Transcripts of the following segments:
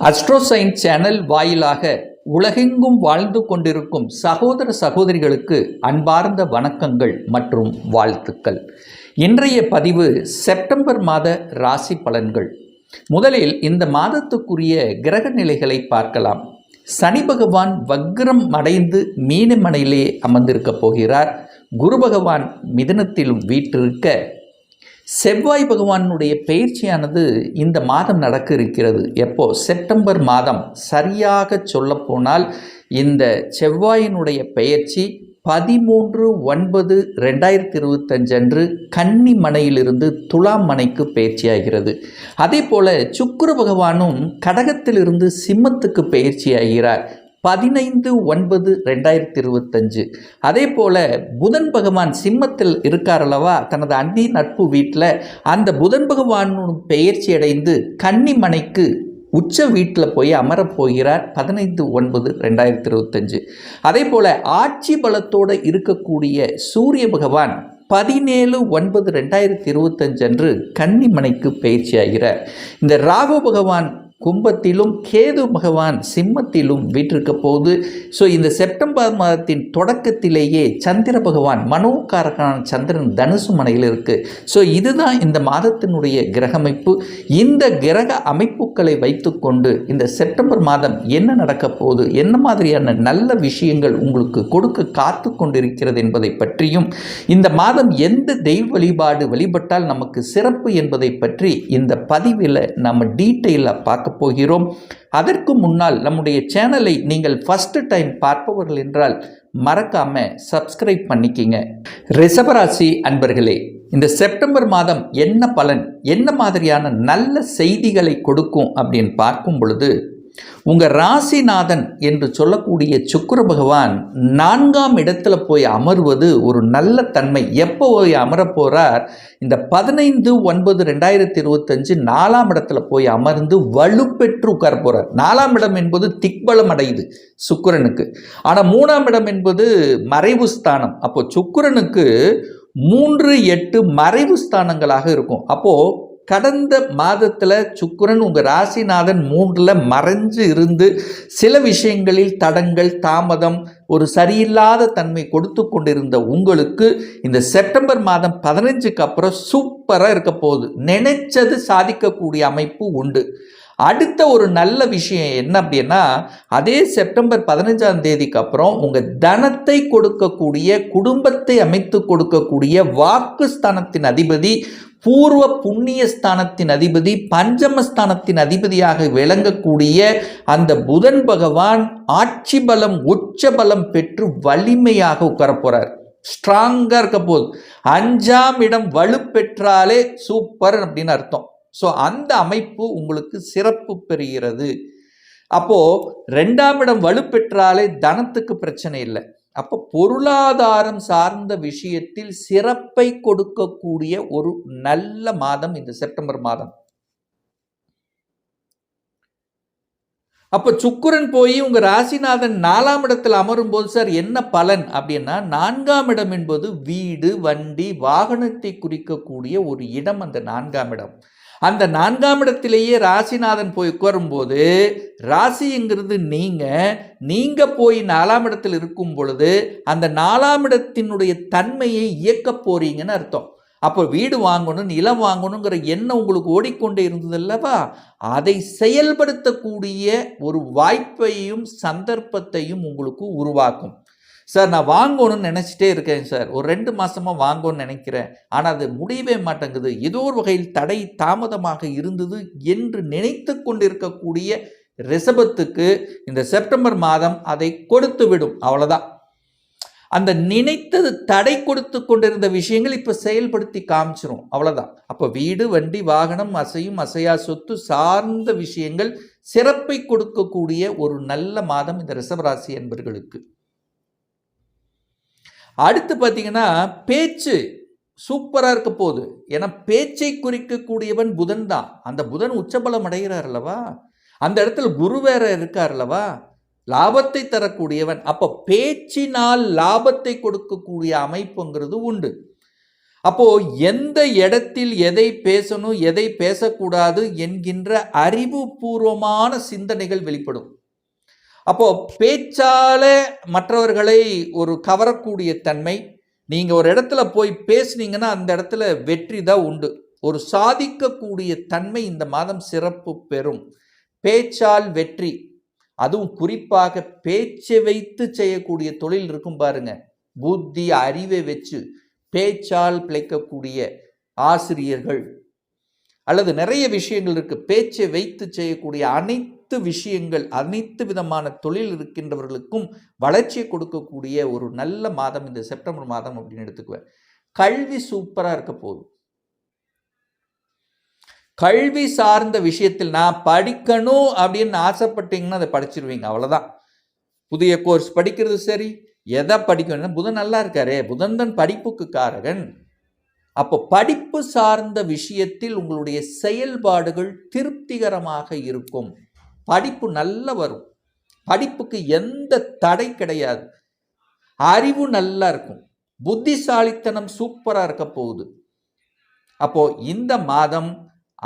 Astro science channel வாயிலாக உலகெங்கும் வாழ்ந்து கொண்டிருக்கும் சகோதர சகோதரிகளுக்கு அன்பார்ந்த வணக்கங்கள் மற்றும் வாழ்த்துக்கள். இன்றைய பதிவு செப்டம்பர் மாத ராசி பலன்கள். முதலில் இந்த மாதத்துக்குரிய கிரக நிலைகளை பார்க்கலாம். சனி பகவான் வக்ரம் அடைந்து மீனமனையிலே அமர்ந்திருக்க போகிறார். குரு பகவான் மிதுனத்திலும் வீற்றிருக்க, செவ்வாய் பகவானுடைய பயிற்சியானது இந்த மாதம் நடக்க இருக்கிறது. எப்போ? செப்டம்பர் மாதம். சரியாக சொல்லப்போனால் இந்த செவ்வாயினுடைய பெயர்ச்சி 13/9/2025 அன்று கன்னி மனையிலிருந்து துலாம் மனைக்கு பயிற்சியாகிறது. அதே போல சுக்கிர பகவானும் கடகத்திலிருந்து சிம்மத்துக்கு பயிற்சியாகிறார் 15/9/2025. அதே போல் புதன் பகவான் சிம்மத்தில் இருக்கார் அல்லவா, தனது அந்தி நட்பு வீட்டில் அந்த புதன் பகவானும் பெயர்ச்சி அடைந்து கன்னி மனைக்கு உச்ச வீட்டில் போய் அமரப்போகிறார் 15/9/2025. அதே போல் ஆட்சி பலத்தோடு இருக்கக்கூடிய சூரிய பகவான் 17/9/2025 அன்று கன்னி மனைக்கு பயிற்சியாகிறார். இந்த ராகு பகவான் கும்பத்திலும் கேது பகவான் சிம்மத்திலும் வீற்றிருக்க போது. ஸோ இந்த செப்டம்பர் மாதத்தின் தொடக்கத்திலேயே சந்திர பகவான் மனோகாரகனான சந்திரன் தனுசு மனையில் இருக்குது. ஸோ இதுதான் இந்த மாதத்தினுடைய கிரகமைப்பு. இந்த கிரக அமைப்புகளை வைத்துக்கொண்டு இந்த செப்டம்பர் மாதம் என்ன நடக்க போகுது, என்ன மாதிரியான நல்ல விஷயங்கள் உங்களுக்கு கொடுக்க காத்து கொண்டிருக்கிறது என்பதை பற்றியும், இந்த மாதம் எந்த தெய்வ வழிபாடு வழிபட்டால் நமக்கு சிறப்பு என்பதை பற்றி இந்த பதிவில் நம்ம டீட்டெயிலாக பார்க்க போகிறோம். அதற்கு முன்னால் நம்முடைய சேனலை நீங்கள் ஃபர்ஸ்ட் டைம் பார்ப்பவர்கள் என்றால் மறக்காம சப்ஸ்கிரைப் பண்ணிக்கிங்க. ரிஷபராசி அன்பர்களே, இந்த செப்டம்பர் மாதம் என்ன பலன், என்ன மாதிரியான நல்ல செய்திகளை கொடுக்கும் அப்படின்னு பார்க்கும் பொழுது, உங்கள் ராசிநாதன் என்று சொல்லக்கூடிய சுக்கிர பகவான் 4ஆம் இடத்துல போய் அமர்வது ஒரு நல்ல தன்மை. எப்போ போய் அமரப் போகிறார்? இந்த 15/9/2025 4ஆம் இடத்துல போய் அமர்ந்து வலுப்பெற்று உட்கார போகிறார். 4ஆம் இடம் என்பது திக்பலம் அடையுது சுக்கிரனுக்கு. ஆனால் 3ஆம் இடம் என்பது மறைவு ஸ்தானம். அப்போ சுக்கிரனுக்கு 3, 8 மறைவு ஸ்தானங்களாக இருக்கும். அப்போது கடந்த மாதத்தில் சுக்கிரன் உங்கள் ராசிநாதன் 3ல் மறைஞ்சு இருந்து சில விஷயங்களில் தடங்கள், தாமதம், ஒரு சரியில்லாத தன்மை கொடுத்து கொண்டிருந்த உங்களுக்கு இந்த செப்டம்பர் மாதம் 15க்கு அப்புறம் சூப்பராக இருக்க போகுது. நினைச்சது சாதிக்கக்கூடிய அமைப்பு உண்டு. அடுத்த ஒரு நல்ல விஷயம் என்ன அப்படின்னா, அதே செப்டம்பர் 15ஆம் தேதிக்கு அப்புறம் உங்கள் தனத்தை கொடுக்கக்கூடிய, குடும்பத்தை அமைத்து கொடுக்கக்கூடிய வாக்குஸ்தானத்தின் அதிபதி, பூர்வ புண்ணிய ஸ்தானத்தின் அதிபதி, பஞ்சமஸ்தானத்தின் அதிபதியாக விளங்கக்கூடிய அந்த புதன் பகவான் ஆட்சி பலம், உச்ச பலம் பெற்று வலிமையாக உட்கார போகிறார். ஸ்ட்ராங்காக இருக்க போகுது. 5ஆம் இடம் வலுப்பெற்றாலே சூப்பர் அப்படின்னு அர்த்தம். ஸோ அந்த அமைப்பு உங்களுக்கு சிறப்பு பெறுகிறது. அப்போது 2ஆம் இடம் வலுப்பெற்றாலே தனத்துக்கு பிரச்சனை இல்லை. அப்போ பொருளாதாரம் சார்ந்த விஷயத்தில் சிறப்பை கொடுக்கக்கூடிய ஒரு நல்ல மாதம் இந்த செப்டம்பர் மாதம். அப்போ சுக்கிரன் போய் உங்கள் ராசிநாதன் 4ஆம் இடத்தில் அமரும் போது சார் என்ன பலன் அப்படின்னா, 4ஆம் இடம் என்பது வீடு, வண்டி, வாகனத்தை குறிக்கக்கூடிய ஒரு இடம். அந்த 4ஆம் இடம், அந்த 4ஆம் இடத்திலேயே ராசிநாதன் போய் உட்காரும்போது, ராசிங்கிறது நீங்கள் போய் 4ஆம் இடத்தில் இருக்கும் பொழுது அந்த 4ஆம் இடத்தினுடைய தன்மையை இயக்க போறீங்கன்னு அர்த்தம். அப்போ வீடு வாங்கணும், நிலம் வாங்கணுங்கிற எண்ணம் உங்களுக்கு ஓடிக்கொண்டே இருந்தது அல்லவா, அதை செயல்படுத்தக்கூடிய ஒரு வாய்ப்பையும் சந்தர்ப்பத்தையும் உங்களுக்கு உருவாக்கும். சார் நான் வாங்கணும்னு நினச்சிட்டே இருக்கேன் சார், ஒரு 2 மாதமாக வாங்கணும்னு நினைக்கிறேன், ஆனால் அது முடியவே மாட்டேங்குது, ஏதோ ஒரு வகையில் தடை தாமதமாக இருந்தது என்று நினைத்து கொண்டிருக்கக்கூடிய ரிஷபத்துக்கு இந்த செப்டம்பர் மாதம் அதை கொடுத்து விடும். அவ்வளோதான். அந்த நினைத்தது தடை கொடுத்து கொண்டிருந்த விஷயங்கள் இப்போ செயல்படுத்தி காமிச்சிரும். அவ்வளோதான். அப்போ வீடு, வண்டி, வாகனம், அசையும் அசையா சொத்து சார்ந்த விஷயங்கள் சிறப்பை கொடுக்கக்கூடிய ஒரு நல்ல மாதம் இந்த ரிஷபராசி என்பவர்களுக்கு. அடுத்து பார்த்தீங்கன்னா, பேச்சு சூப்பராக இருக்க போகுது. ஏன்னா பேச்சை குறிக்கக்கூடியவன் புதன் தான். அந்த புதன் உச்சபலம் அடைகிறார் அல்லவா, அந்த இடத்துல குரு வேற இருக்கார் அல்லவா, லாபத்தை தரக்கூடியவன். அப்போ பேச்சினால் லாபத்தை கொடுக்கக்கூடிய அமைப்புங்கிறது உண்டு. அப்போ எந்த இடத்தில் எதை பேசணும் எதை பேசக்கூடாது என்கின்ற அறிவுபூர்வமான சிந்தனைகள் வெளிப்படும். அப்போ பேச்சால மற்றவர்களை ஒரு கவரக்கூடிய தன்மை, நீங்க ஒரு இடத்துல போய் பேசுனீங்கன்னா அந்த இடத்துல வெற்றி தான் உண்டு. ஒரு சாதிக்கக்கூடிய தன்மை இந்த மாதம் சிறப்பு பெறும். பேச்சால் வெற்றி, அதுவும் குறிப்பாக பேச்சை வைத்து செய்யக்கூடிய தொழில் இருக்கும் பாருங்க, புத்தி அறிவை வச்சு பேச்சால் பிழைக்கக்கூடிய ஆசிரியர்கள் அல்லது நிறைய விஷயங்கள் இருக்கு. பேச்சை வைத்து செய்யக்கூடிய அனைத்து விஷயங்கள், அனைத்து விதமான தொழில் இருக்கின்றவர்களுக்கும் வளர்ச்சியை கொடுக்கக்கூடிய ஒரு நல்ல மாதம் இந்த செப்டம்பர் மாதம் அப்படின்னு எடுத்துக்குவேன். கல்வி சூப்பரா இருக்க போகுது. கல்வி சார்ந்த விஷயத்தில் நான் படிக்கணும் அப்படின்னு ஆசைப்பட்டீங்கன்னா அதை படிச்சிருவீங்க, அவ்வளவுதான். புதிய கோர்ஸ் படிக்கிறது சரி, எதை படிக்கணும், புதன் நல்லா இருக்காரே, புதன் தான் படிப்புக்கு காரகன். அப்போ படிப்பு சார்ந்த விஷயத்தில் உங்களுடைய செயல்பாடுகள் திருப்திகரமாக இருக்கும். படிப்பு நல்லா வரும், படிப்புக்கு எந்த தடை கிடையாது, அறிவு நல்லா இருக்கும், புத்திசாலித்தனம் சூப்பரா இருக்க போகுது. அப்போ இந்த மாதம்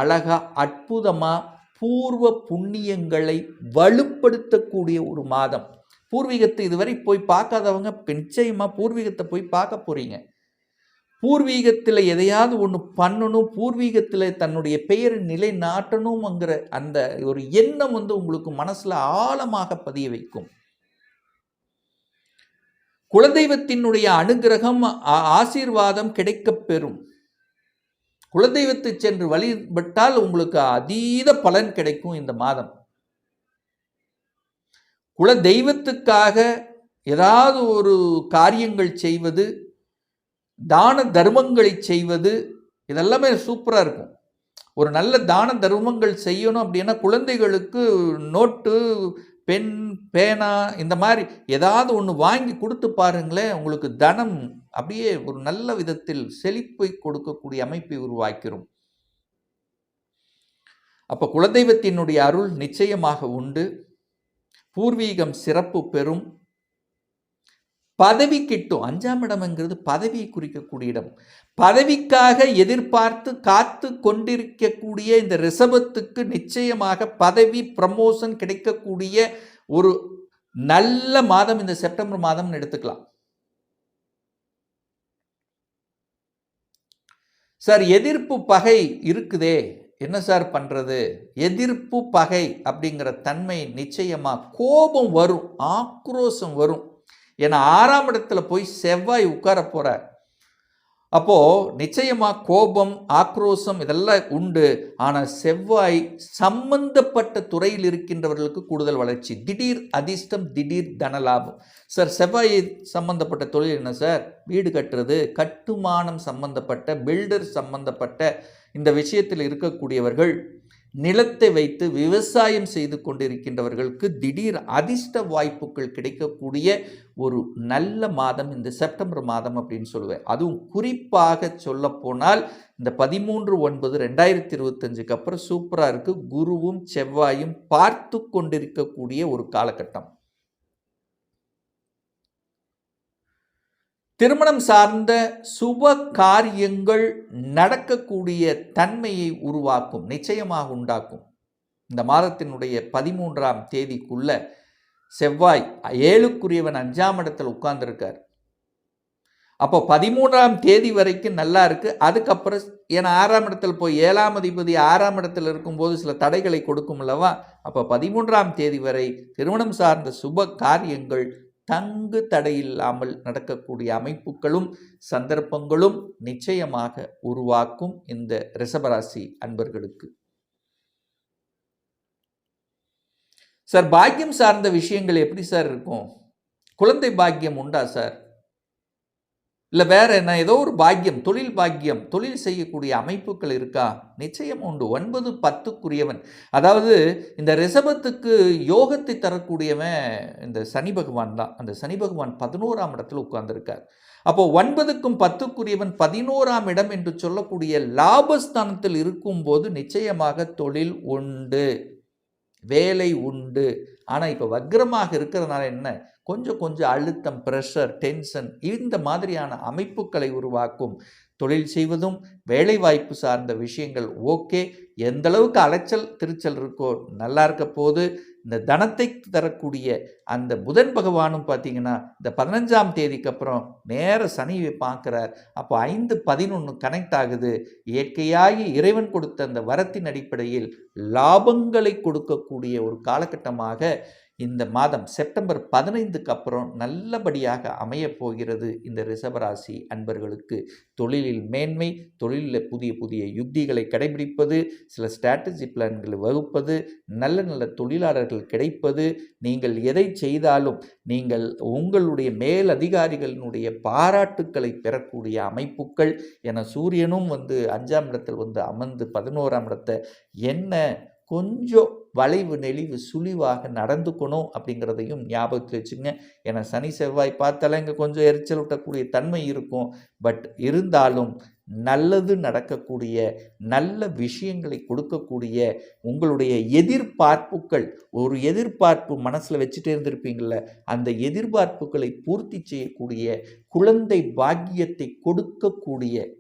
அழகா அற்புதமா பூர்வ புண்ணியங்களை வலுப்படுத்தக்கூடிய ஒரு மாதம். பூர்வீகத்தை இதுவரை போய் பார்க்காதவங்க நிச்சயமா பூர்வீகத்தை போய் பார்க்க போறீங்க. பூர்வீகத்தில் எதையாவது ஒன்று பண்ணணும், பூர்வீகத்தில் தன்னுடைய பெயரை நிலைநாட்டணும்ங்கிற அந்த ஒரு எண்ணம் உங்களுக்கு மனசுல ஆழமாக பதிய வைக்கும். குலதெய்வத்தினுடைய அனுகிரகம் ஆசீர்வாதம் கிடைக்கப் பெறும். குலதெய்வத்தை சென்று வழிபட்டால் உங்களுக்கு அதீத பலன் கிடைக்கும் இந்த மாதம். குலதெய்வத்துக்காக ஏதாவது ஒரு காரியங்கள் செய்வது, தான தர்மங்களை செய்வது, இதெல்லாமே சூப்பராக இருக்கும். ஒரு நல்ல தான தர்மங்கள் செய்யணும் அப்படின்னா குழந்தைகளுக்கு நோட்டு, பென், பேனா இந்த மாதிரி ஏதாவது ஒன்று வாங்கி கொடுத்து பாருங்களேன், உங்களுக்கு தனம் அப்படியே ஒரு நல்ல விதத்தில் செழிப்பை கொடுக்கக்கூடிய அமைப்பை உருவாக்கிறோம். அப்போ குலதெய்வத்தினுடைய அருள் நிச்சயமாக உண்டு. பூர்வீகம் சிறப்பு பெறும். பதவி கிட்டும். 5ஆம் இடம்ங்கிறது பதவியை குறிக்கக்கூடிய இடம். பதவிக்காக எதிர்பார்த்து காத்து கொண்டிருக்கக்கூடிய இந்த ரிஷபத்துக்கு நிச்சயமாக பதவி ப்ரமோஷன் கிடைக்கக்கூடிய ஒரு நல்ல மாதம் இந்த செப்டம்பர் மாதம் எடுத்துக்கலாம். சார் எதிர்ப்பு பகை இருக்குதே, என்ன சார் பண்றது? எதிர்ப்பு பகை அப்படிங்கிற தன்மை நிச்சயமா கோபம் வரும், ஆக்ரோஷம் வரும். ஏன்னா 6ஆம் இடத்துல போய் செவ்வாய் உட்கார போறார். அப்போ நிச்சயமா கோபம், ஆக்ரோஷம் இதெல்லாம் உண்டு. ஆனால் செவ்வாய் சம்பந்தப்பட்ட துறையில் இருக்கின்றவர்களுக்கு கூடுதல் வளர்ச்சி, திடீர் அதிர்ஷ்டம், திடீர் தனலாபம். சார் செவ்வாய் சம்பந்தப்பட்ட தொழில் என்ன சார்? வீடு கட்டுறது, கட்டுமானம் சம்பந்தப்பட்ட, பில்டர் சம்பந்தப்பட்ட இந்த விஷயத்தில் இருக்கக்கூடியவர்கள், நிலத்தை வைத்து விவசாயம் செய்து கொண்டிருக்கின்றவர்களுக்கு திடீர் அதிர்ஷ்ட வாய்ப்புகள் கிடைக்கக்கூடிய ஒரு நல்ல மாதம் இந்த செப்டம்பர் மாதம் அப்படின்னு சொல்லுவேன். அதுவும் குறிப்பாக சொல்ல போனால் இந்த 13/9/2025 அப்புறம் சூப்பரா இருக்கு. குருவும் செவ்வாயும் பார்த்து கொண்டிருக்கக்கூடிய ஒரு காலகட்டம். திருமணம் சார்ந்த சுப காரியங்கள் நடக்கக்கூடிய தன்மையை உருவாக்கும், நிச்சயமாக உண்டாக்கும். இந்த மாதத்தினுடைய 13ஆம் தேதிக்குள்ள செவ்வாய் 7க்குரியவன் 5ஆம் இடத்தில் உட்கார்ந்துருக்கார். அப்போ 13ஆம் தேதி வரைக்கும் நல்லா இருக்கு. அதுக்கப்புறம் ஏன்னா 6ஆம் இடத்துல போய் 7ஆம் அதிபதி 6ஆம் இடத்துல இருக்கும்போது சில தடைகளை கொடுக்கும் அல்லவா? அப்போ 13ஆம் தேதி வரை திருமணம் சார்ந்த சுப காரியங்கள் தங்கு தடையில்லாமல் நடக்கக்கூடிய அமைப்புகளும் சந்தர்ப்பங்களும் நிச்சயமாக உருவாக்கும் இந்த ரிஷபராசி அன்பர்களுக்கு. சார் பாக்கியம் சார்ந்த விஷயங்கள் எப்படி சார் இருக்கும்? குழந்தை பாக்கியம் உண்டா சார்? இல்லை வேற என்ன ஏதோ ஒரு பாக்கியம், தொழில் பாக்கியம், தொழில் செய்யக்கூடிய அமைப்புகள் இருக்கா? நிச்சயம் உண்டு. 9, 10க்குரியவன், அதாவது இந்த ரிஷபத்துக்கு யோகத்தை தரக்கூடியவன் இந்த சனி பகவான் தான். அந்த சனி பகவான் 11ஆம் இடத்துல உட்கார்ந்துருக்கார். அப்போ 9க்கும் 10க்குரியவன் 11ஆம் இடம் என்று சொல்லக்கூடிய லாபஸ்தானத்தில் இருக்கும்போது நிச்சயமாக தொழில் உண்டு, வேலை உண்டு. ஆனால் இப்போ வக்ரமாக இருக்கிறதுனால என்ன, கொஞ்சம் அழுத்தம், ப்ரெஷர், டென்ஷன் இந்த மாதிரியான அமைப்புகளை உருவாக்கும். தொழில் செய்வதும் வேலைவாய்ப்பு சார்ந்த விஷயங்கள் ஓகே. எந்த அளவுக்கு அலைச்சல் திருச்சல் இருக்கோ நல்லா இருக்க போது. இந்த தனத்தை தரக்கூடிய அந்த புதன் பகவானும் பார்த்தீங்கன்னா இந்த 15ஆம் தேதிக்கு அப்புறம் நேர சனியை பார்க்குறார். அப்போ 5-11 கனெக்ட் ஆகுது. இயற்கையாகி இறைவன் கொடுத்த அந்த வரத்தின் அடிப்படையில் லாபங்களை கொடுக்கக்கூடிய ஒரு காலகட்டமாக இந்த மாதம் செப்டம்பர் 15க்கு அப்புறம் நல்லபடியாக அமையப் போகிறது. இந்த ரிஷபராசி அன்பர்களுக்கு தொழிலில் மேன்மை, தொழிலில் புதிய புதிய யுக்திகளை கடைபிடிப்பது, சில ஸ்ட்ராட்டஜி பிளான்களை வகுப்பது, நல்ல நல்ல தொழிலாளர்கள் கிடைப்பது, நீங்கள் எதை செய்தாலும் நீங்கள் உங்களுடைய மேலதிகாரிகளினுடைய பாராட்டுக்களை பெறக்கூடிய அமைப்புகள் என சூரியனும் 5ஆம் இடத்தில் அமர்ந்து 11ஆம் இடத்தை என்ன கொஞ்சம் வளைவு நெளிவு சுழிவாக நடந்துக்கணும் அப்படிங்கிறதையும் ஞாபகத்தில் வச்சுங்க. ஏன்னா சனி செவ்வாய் பார்த்தாலும் இங்கே கொஞ்சம் எரிச்சல் ஊட்டக்கூடிய தன்மை இருக்கும். பட் இருந்தாலும் நல்லது நடக்கக்கூடிய நல்ல விஷயங்களை கொடுக்கக்கூடிய உங்களுடைய எதிர்பார்ப்புகள், ஒரு எதிர்பார்ப்பு மனசில் வச்சுட்டே இருந்திருப்பீங்கள, அந்த எதிர்பார்ப்புகளை பூர்த்தி செய்யக்கூடிய குழந்தை பாக்கியத்தை கொடுக்கக்கூடிய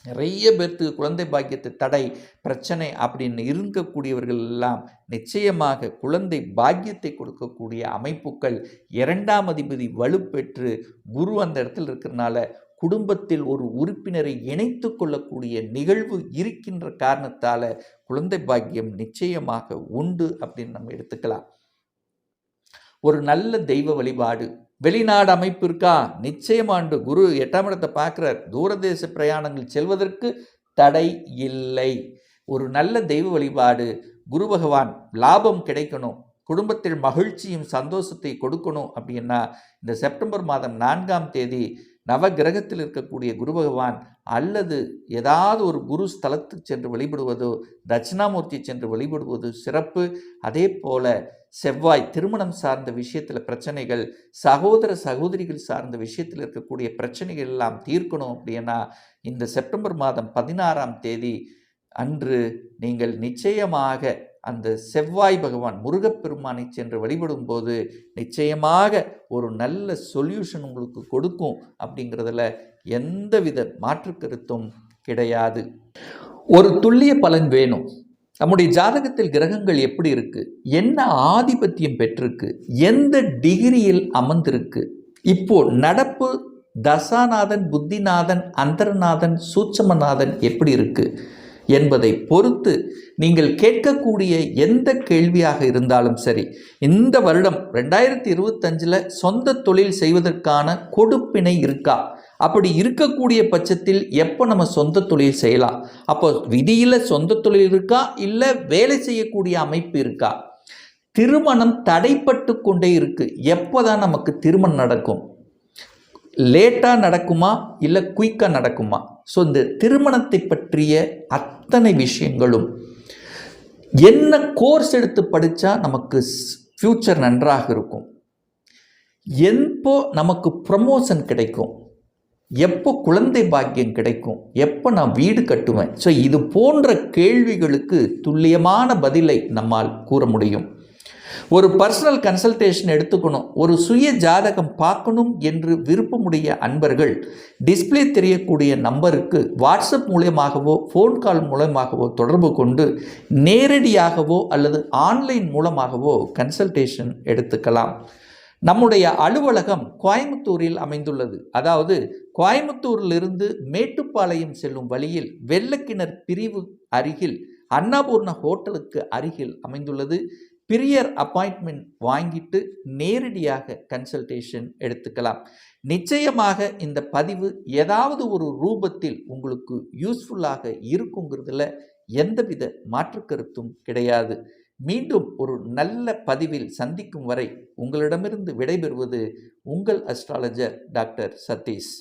நிறைய பேர்த்துக்கு குழந்தை பாக்கியத்தை தடை பிரச்சனை அப்படின்னு இருக்கக்கூடியவர்கள் எல்லாம் நிச்சயமாக குழந்தை பாக்கியத்தை கொடுக்கக்கூடிய அமைப்புகள் 2ஆம் அதிபதி வலுப்பெற்று குரு அந்த இடத்துல இருக்கிறதுனால குடும்பத்தில் ஒரு உறுப்பினரை இணைத்து கொள்ளக்கூடிய நிகழ்வு இருக்கின்ற காரணத்தால் குழந்தை பாக்கியம் நிச்சயமாக உண்டு அப்படின்னு நம்ம எடுத்துக்கலாம். ஒரு நல்ல தெய்வ வழிபாடு, வெளிநாடு அமைப்பு இருக்கா? நிச்சயமாண்டு குரு 8ஆம் இடத்தை பார்க்குறார். தூரதேச பிரயாணங்கள் செல்வதற்கு தடை இல்லை. ஒரு நல்ல தெய்வ வழிபாடு, குரு பகவான் லாபம் கிடைக்கணும், குடும்பத்தில் மகிழ்ச்சியும் சந்தோஷத்தை கொடுக்கணும் அப்படின்னா இந்த செப்டம்பர் மாதம் 4ஆம் தேதி நவ கிரகத்தில் இருக்கக்கூடிய குரு பகவான் அல்லது ஏதாவது ஒரு குரு ஸ்தலத்துக்கு சென்று வழிபடுவதோ, தட்சிணாமூர்த்தி சென்று வழிபடுவது சிறப்பு. அதே போல செவ்வாய் திருமணம் சார்ந்த விஷயத்தில் பிரச்சனைகள், சகோதர சகோதரிகள் சார்ந்த விஷயத்தில் இருக்கக்கூடிய பிரச்சனைகள் எல்லாம் தீர்க்கணும் அப்படின்னா இந்த செப்டம்பர் மாதம் 16ஆம் தேதி அன்று நீங்கள் நிச்சயமாக அந்த செவ்வாய் பகவான் முருகப்பெருமானை சென்று வழிபடும் போது நிச்சயமாக ஒரு நல்ல சொல்யூஷன் உங்களுக்கு கொடுக்கும் அப்படிங்கிறதுல எந்தவித மாற்று கருத்தும் கிடையாது. ஒரு துல்லிய பலன் வேணும். நம்முடைய ஜாதகத்தில் கிரகங்கள் எப்படி இருக்கு, என்ன ஆதிபத்தியம் பெற்றிருக்கு, எந்த டிகிரியில் அமர்ந்திருக்கு, இப்போ நடப்பு தசாநாதன், புத்திநாதன், அந்தரநாதன், சூட்சமநாதன் எப்படி இருக்கு என்பதை பொறுத்து நீங்கள் கேட்கக்கூடிய எந்த கேள்வியாக இருந்தாலும் சரி, இந்த வருடம் 2025 சொந்த தொழில் செய்வதற்கான கொடுப்பினை இருக்கா, அப்படி இருக்கக்கூடிய பட்சத்தில் எப்போ நம்ம சொந்த தொழில் செய்யலாம், அப்போ விதியில் சொந்த தொழில் இருக்கா, இல்லை வேலை செய்யக்கூடிய அமைப்பு இருக்கா, திருமணம் தடைப்பட்டு கொண்டே இருக்கு, எப்போதான் நமக்கு திருமணம் நடக்கும், லேட்டாக நடக்குமா இல்லை குயிக்காக நடக்குமா, ஸோ இந்த திருமணத்தை பற்றிய அத்தனை விஷயங்களும் என்ன கோர்ஸ் எடுத்து படித்தா நமக்கு ஃப்யூச்சர் நன்றாக இருக்கும், எப்போ நமக்கு ப்ரமோஷன் கிடைக்கும், எப்போ குழந்தை பாக்கியம் கிடைக்கும், எப்போ நான் வீடு கட்டுவேன், ஸோ இது போன்ற கேள்விகளுக்கு துல்லியமான பதிலை நம்மால் கூற முடியும். ஒரு பர்சனல் கன்சல்டேஷன் எடுத்துக்கணும், ஒரு சுய ஜாதகம் பார்க்கணும் என்று விருப்பமுடைய அன்பர்கள் டிஸ்பிளே தெரியக்கூடிய நம்பருக்கு வாட்ஸ்அப் மூலமாகவோ ஃபோன் கால் மூலமாகவோ தொடர்பு கொண்டு நேரடியாகவோ அல்லது ஆன்லைன் மூலமாகவோ கன்சல்டேஷன் எடுத்துக்கலாம். நம்முடைய அலுவலகம் கோயம்புத்தூரில் அமைந்துள்ளது. அதாவது கோயம்புத்தூரிலிருந்து மேட்டுப்பாளையம் செல்லும் வழியில் வெள்ளக்கிணர் பிரிவு அருகில் அன்னபூர்ணா ஹோட்டலுக்கு அருகில் அமைந்துள்ளது. பிரியர் அப்பாயின்மெண்ட் வாங்கிட்டு நேரடியாக கன்சல்டேஷன் எடுத்துக்கலாம். நிச்சயமாக இந்த பதிவு ஏதாவது ஒரு ரூபத்தில் உங்களுக்கு யூஸ்ஃபுல்லாக இருக்குங்கிறதுல எந்தவித மாற்று கருத்தும் கிடையாது. மீண்டும் ஒரு நல்ல பதிவில் சந்திக்கும் வரை உங்களிடமிருந்து விடைபெறுவது உங்கள் அஸ்ட்ராலஜர் டாக்டர் சதீஷ்.